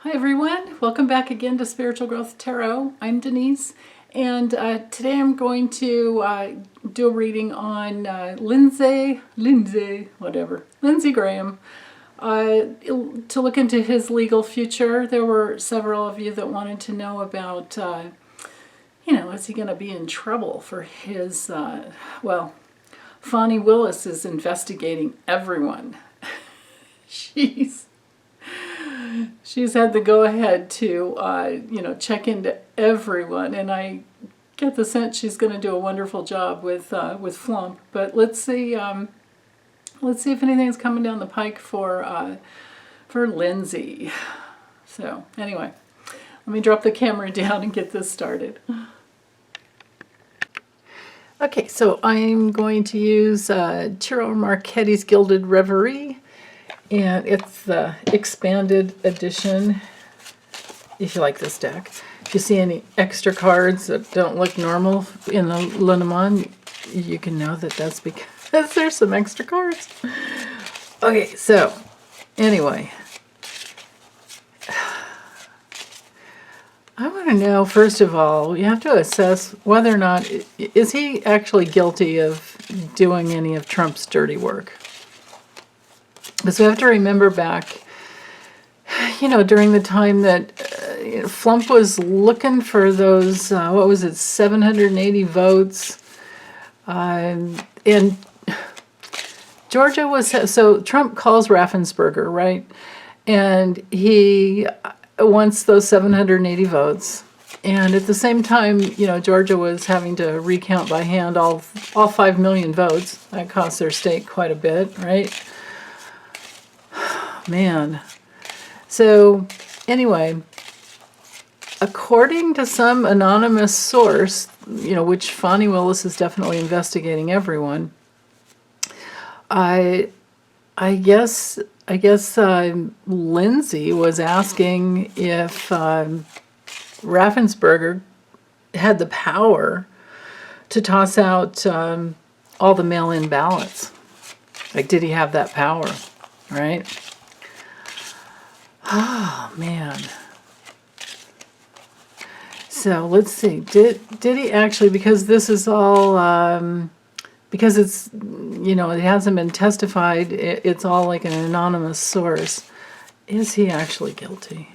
Hi everyone, welcome back again to Spiritual Growth Tarot. I'm Denise, and today I'm going to do a reading on Lindsay Graham, to look into his legal future. There were several of you that wanted to know about, is he going to be in trouble for his, Fani Willis is investigating everyone. She's had the go-ahead to, check into everyone, and I get the sense she's going to do a wonderful job with Flump. But let's see if anything's coming down the pike for Lindsay. So anyway, let me drop the camera down and get this started. Okay, so I'm going to use Tiro Marchetti's Gilded Reverie. And it's the expanded edition, if you like this deck. If you see any extra cards that don't look normal in the Lenormand, you can know that that's because there's some extra cards. Okay, so anyway, I want to know, first of all, you have to assess whether or not, is he actually guilty of doing any of Trump's dirty work? Because we have to remember back, during the time that Flump was looking for those, 780 votes. And Georgia was, so Trump calls Raffensperger, right? And he wants those 780 votes. And at the same time, Georgia was having to recount by hand all 5 million votes. That cost their state quite a bit, right? Man. So anyway, according to some anonymous source, which Fani Willis is definitely investigating everyone, I guess Lindsay was asking if Raffensperger had the power to toss out all the mail-in ballots. Like, did he have that power, right? Oh, man. So let's see. Did he actually, because this is all, because it's, it hasn't been testified, it's all like an anonymous source. Is he actually guilty?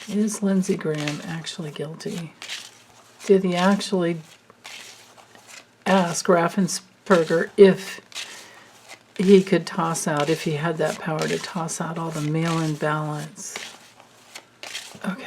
Is Lindsay Graham actually guilty? Did he actually ask Raffensperger if he could toss out, if he had that power to toss out all the mail-in ballots? Okay.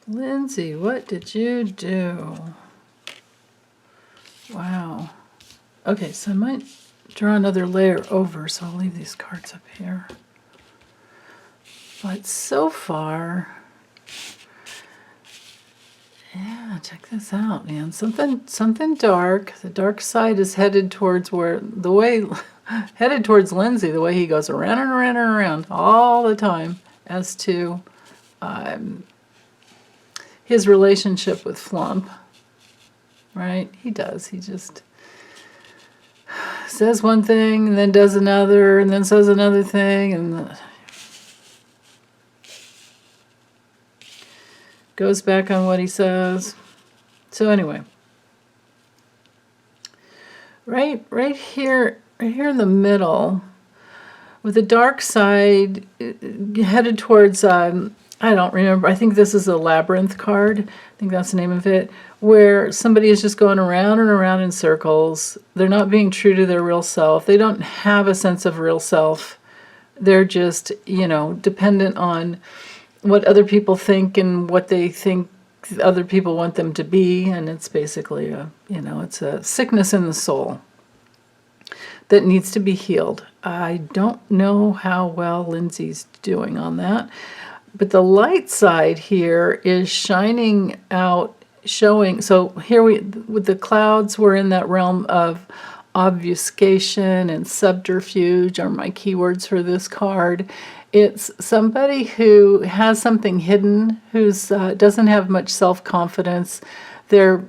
Lindsay, what did you do? Wow. Okay, so I might draw another layer over, so I'll leave these cards up here. But so far, yeah, check this out, man. Something dark. The dark side is headed towards headed towards Lindsay, the way he goes around and around and around all the time as to his relationship with Flump, right? He does. He just says one thing and then does another and then says another thing and goes back on what he says. So anyway, right here in the middle, with the dark side headed towards, I don't remember, I think this is a labyrinth card, I think that's the name of it, where somebody is just going around and around in circles. They're not being true to their real self. They don't have a sense of real self. They're just, dependent on what other people think and what they think other people want them to be. And it's basically it's a sickness in the soul that needs to be healed. I don't know how well Lindsay's doing on that. But the light side here is shining out, showing. So here with the clouds, we're in that realm of obfuscation and subterfuge are my keywords for this card. It's somebody who has something hidden, who's doesn't have much self-confidence. They're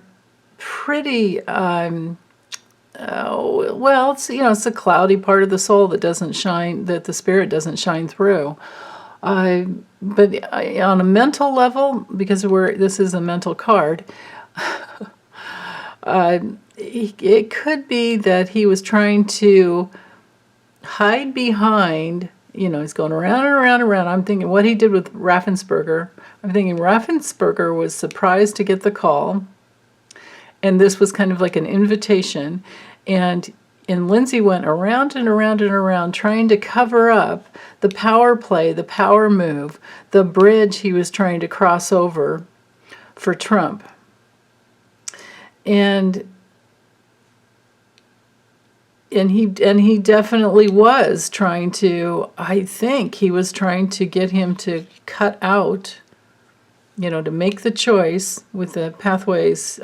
pretty, well, it's, it's a cloudy part of the soul that doesn't shine, that the spirit doesn't shine through. But on a mental level, because this is a mental card, it could be that he was trying to hide behind, he's going around and around and around. I'm thinking what he did with Raffensperger. I'm thinking Raffensperger was surprised to get the call, and this was kind of like an invitation, and Lindsay went around and around and around trying to cover up the power play, the power move, the bridge he was trying to cross over for Trump. And he definitely was trying to, I think he was trying to get him to cut out, to make the choice with the pathways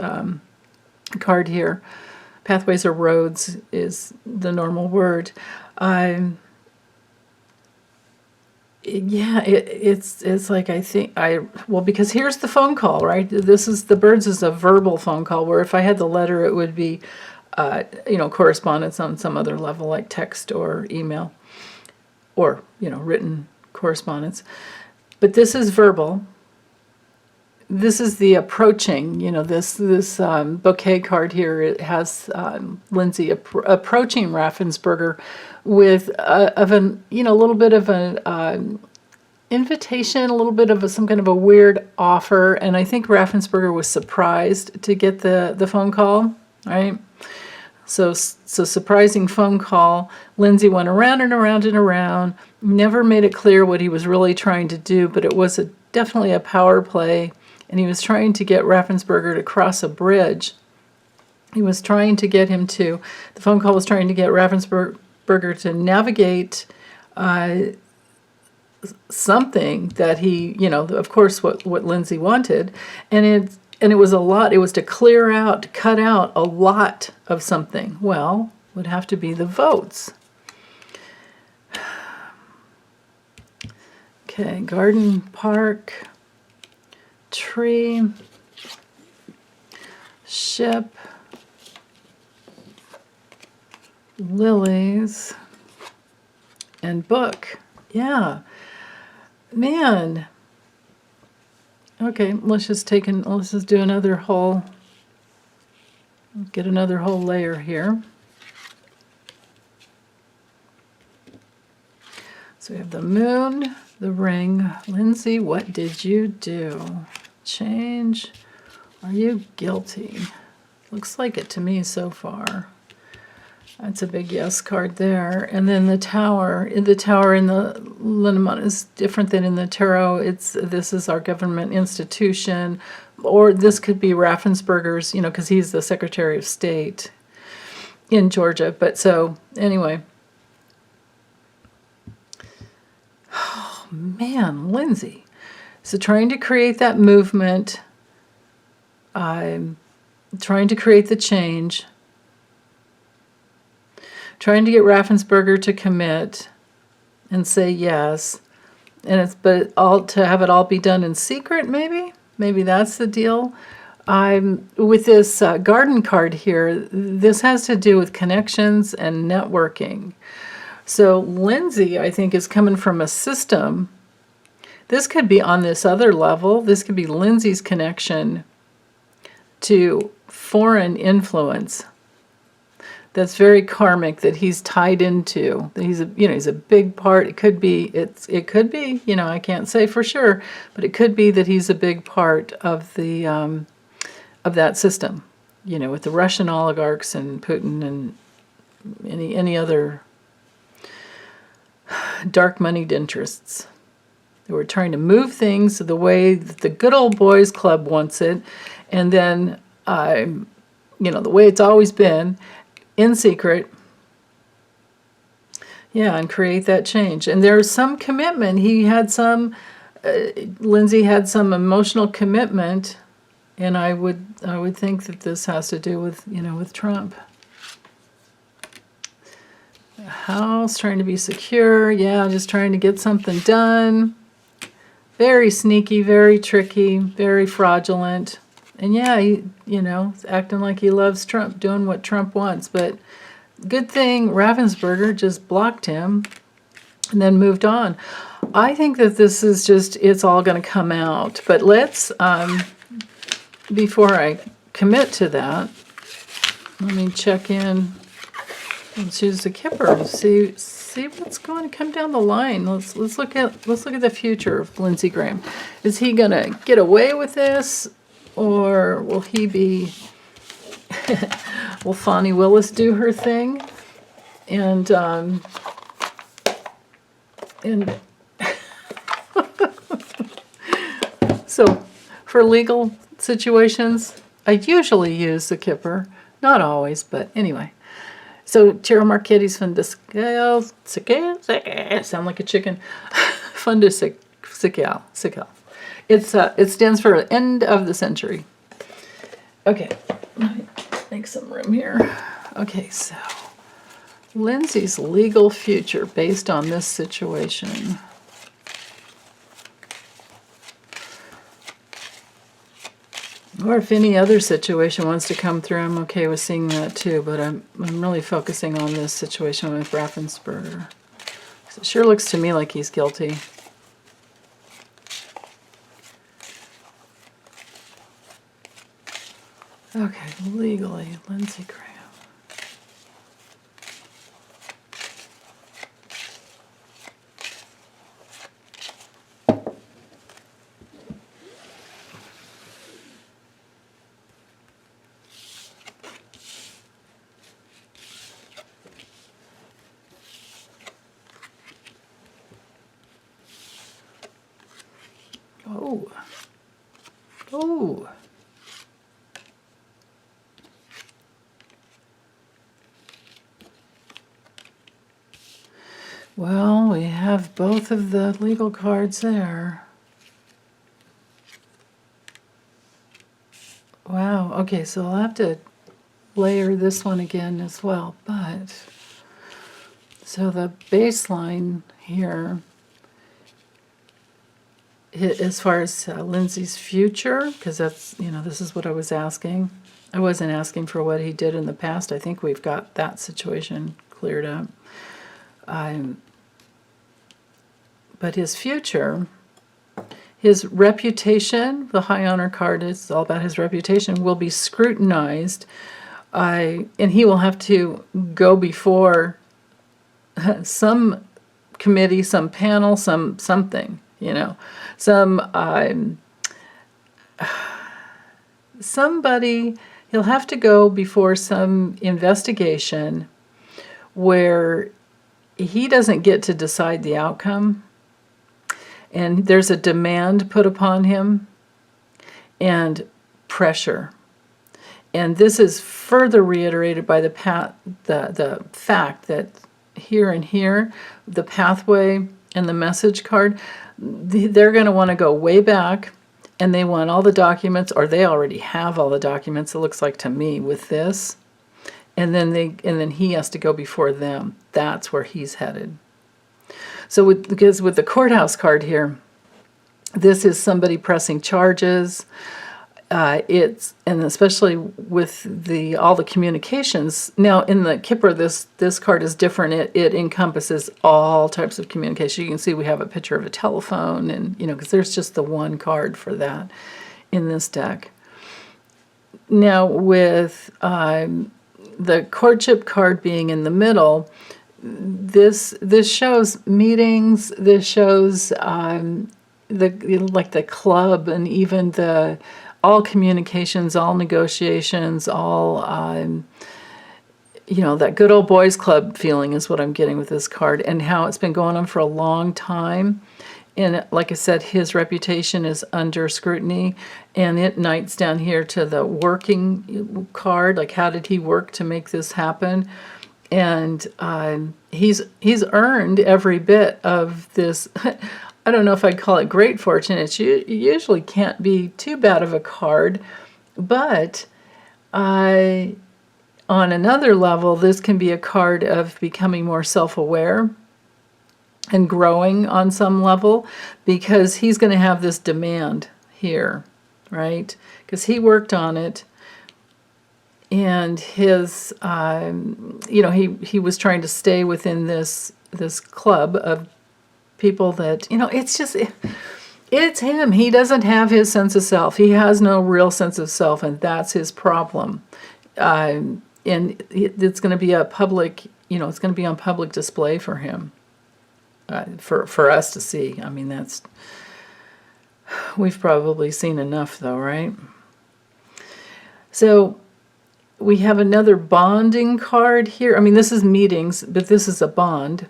card here. Pathways or roads is the normal word. It's like because here's the phone call, right? The birds is a verbal phone call, where if I had the letter, it would be, correspondence on some other level, like text or email, or, written correspondence. But this is verbal. This is the approaching, this bouquet card here. It has Lindsay approaching Raffensperger with a little bit of an invitation, a little bit of some kind of a weird offer. And I think Raffensperger was surprised to get the phone call, right? So surprising phone call. Lindsay went around and around and around, never made it clear what he was really trying to do, but it was definitely a power play. And he was trying to get Raffensperger to cross a bridge. He was trying to get him the phone call was trying to get Raffensperger to navigate something that he, of course, what Lindsay wanted. And it was a lot. It was to cut out a lot of something. Well, would have to be the votes. Okay, garden, park, tree, ship, lilies, and book. Yeah, man. Okay, let's just do another whole, get another whole layer here. So we have the moon, the ring. Lindsay, what did you do? Change. Are you guilty? Looks like it to me so far. That's a big yes card there. And then the tower. The tower in the Lenormand is different than in the tarot. This is our government institution, or this could be Raffensperger's, because he's the Secretary of State in Georgia. But so anyway. Oh man, Lindsay. So trying to create that movement, trying to create the change, trying to get Raffensperger to commit and say yes, but to have it all be done in secret, maybe that's the deal. With this garden card here, this has to do with connections and networking. So Lindsay, I think, is coming from a system. This could be on this other level. This could be Lindsay's connection to foreign influence. That's very karmic, that he's tied into. That he's a big part. It could be. I can't say for sure, but it could be that he's a big part of the of that system. With the Russian oligarchs and Putin and any other dark moneyed interests. They were trying to move things the way that the good old boys club wants it, and then, the way it's always been, in secret. Yeah, and create that change. And there's some commitment. He had some Lindsay had some emotional commitment, and I would think that this has to do with, with Trump. House, trying to be secure, yeah, just trying to get something done. Very sneaky, very tricky, very fraudulent. And yeah, acting like he loves Trump, doing what Trump wants. But good thing Ravensburger just blocked him and then moved on. I think that this is it's all going to come out. But let's, before I commit to that, let me check in. Let's use the Kipper. See what's going to come down the line. Let's look at the future of Lindsey Graham. Is he gonna get away with this, or will he be? Will Fani Willis do her thing? And so for legal situations, I usually use the Kipper. Not always, but anyway. So, Tiro Marchetti's Fundiscal, sound like a chicken, Fundiscal. It stands for end of the century. Okay, let me make some room here. Okay, so, Lindsay's legal future based on this situation. Or if any other situation wants to come through, I'm okay with seeing that too, but I'm really focusing on this situation with Ravensburger. It sure looks to me like he's guilty. Okay, legally, Lindsey Graham. Oh. Well, we have both of the legal cards there. Wow, okay, so I'll have to layer this one again as well, but so the baseline here, as far as Lindsay's future, because that's, this is what I was asking. I wasn't asking for what he did in the past. I think we've got that situation cleared up. But his future, his reputation, the high honor card is all about his reputation, will be scrutinized. And he will have to go before some committee, some panel, something. Somebody, he'll have to go before some investigation where he doesn't get to decide the outcome, and there's a demand put upon him and pressure. And this is further reiterated by the fact that here, the pathway and the message card, they're going to want to go way back, and they want all the documents, or they already have all the documents, it looks like to me, with this. And then he has to go before them. That's where he's headed. So because with the courthouse card here, this is somebody pressing charges. And especially with all the communications. Now in the Kipper, this card is different. It encompasses all types of communication. You can see we have a picture of a telephone, and because there's just the one card for that in this deck. Now with the courtship card being in the middle, this shows meetings. This shows the club, and even all communications, all negotiations, all, that good old boys club feeling is what I'm getting with this card, and how it's been going on for a long time. And like I said, his reputation is under scrutiny, and it knights down here to the working card, like how did he work to make this happen? And he's earned every bit of this. I don't know if I'd call it great fortune. It usually can't be too bad of a card, but on another level, this can be a card of becoming more self-aware and growing on some level, because he's going to have this demand here, right? Because he worked on it, and his, he was trying to stay within this club of people that, it's him. He doesn't have his sense of self. He has no real sense of self, and that's his problem. And it's going to be a public, it's going to be on public display for him, for us to see. I mean, we've probably seen enough, though, right? So we have another bonding card here. I mean, this is meetings, but this is a bond.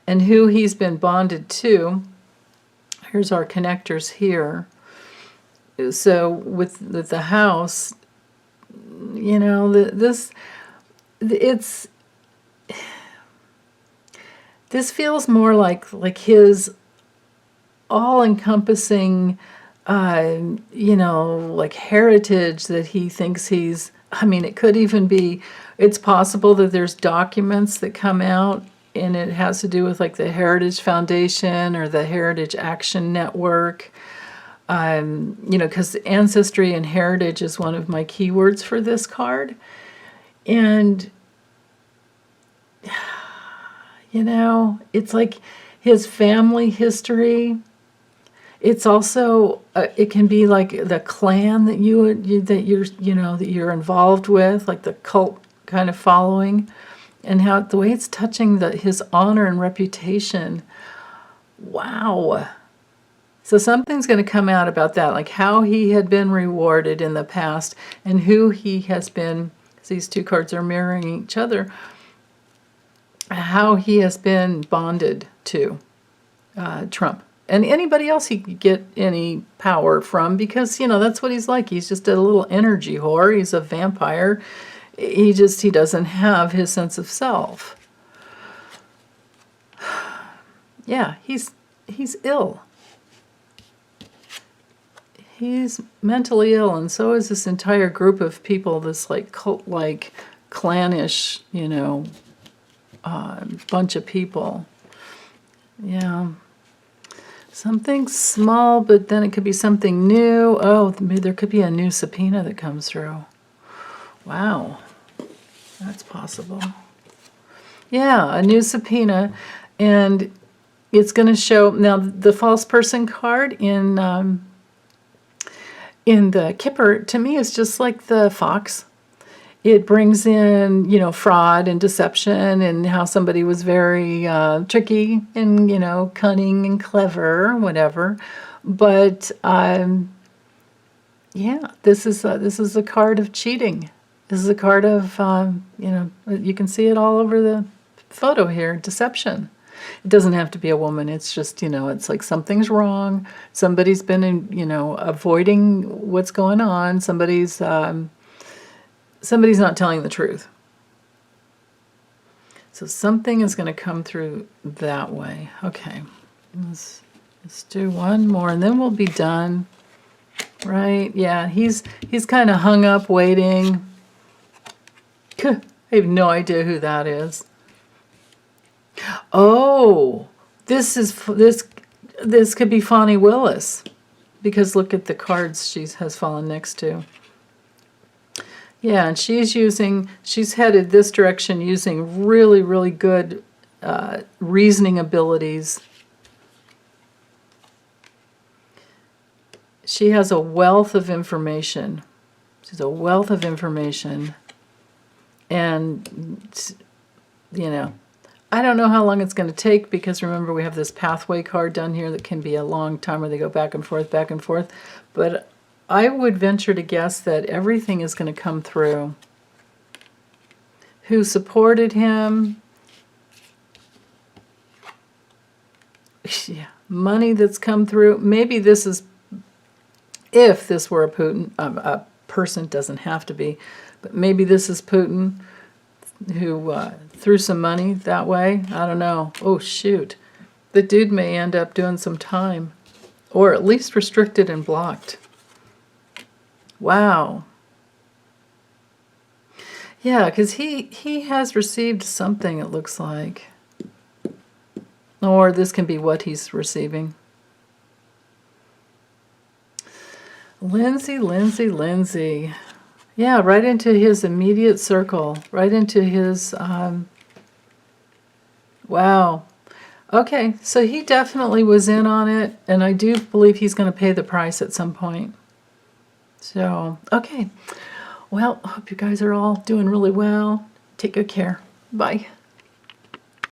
And who he's been bonded to, here's our connectors here. So with the house, this feels more like his all-encompassing, like heritage that he thinks he's, I mean, it could even be, it's possible that there's documents that come out, and it has to do with like the Heritage Foundation or the Heritage Action Network. Because ancestry and heritage is one of my keywords for this card. And, it's like his family history. It's also, it can be like the clan that you're involved with, like the cult kind of following. And how the way it's touching his honor and reputation. Wow. So something's going to come out about that, like how he had been rewarded in the past and who he has been, because these two cards are mirroring each other, how he has been bonded to Trump. And anybody else he could get any power from, because, that's what he's like. He's just a little energy whore. He's a vampire. He doesn't have his sense of self. Yeah, he's ill. He's mentally ill, and so is this entire group of people, this like cult-like, clannish, bunch of people. Yeah. Something small, but then it could be something new. Oh, there could be a new subpoena that comes through. Wow, that's possible. Yeah, a new subpoena, and it's going to show, now the false person card in the Kipper, to me, is just like the fox. It brings in, fraud and deception, and how somebody was very tricky and, cunning and clever, whatever. But, yeah, this is a card of cheating. This is a card of, you can see it all over the photo here, deception. It doesn't have to be a woman. It's just, it's like something's wrong. Somebody's been, avoiding what's going on. Somebody's not telling the truth. So something is going to come through that way. Okay, let's do one more, and then we'll be done. Right? Yeah, he's kind of hung up waiting. I have no idea who that is. Oh, this could be Fani Willis, because look at the cards she has fallen next to. Yeah, and she's headed this direction using really, really good reasoning abilities. She has a wealth of information. She's a wealth of information. And, I don't know how long it's going to take, because remember we have this pathway card down here that can be a long time where they go back and forth, back and forth. But I would venture to guess that everything is going to come through. Who supported him? Yeah, money that's come through. Maybe this is, if this were a Putin, a person, doesn't have to be, but maybe this is Putin who threw some money that way. I don't know. Oh, shoot. the dude may end up doing some time, or at least restricted and blocked. Wow. Yeah, because he has received something, it looks like. Or this can be what he's receiving. Lindsay, Lindsay, Lindsay. Yeah, right into his immediate circle. Right into his, wow. Okay, so he definitely was in on it, and I do believe he's going to pay the price at some point. So, okay. Well, I hope you guys are all doing really well. Take good care. Bye.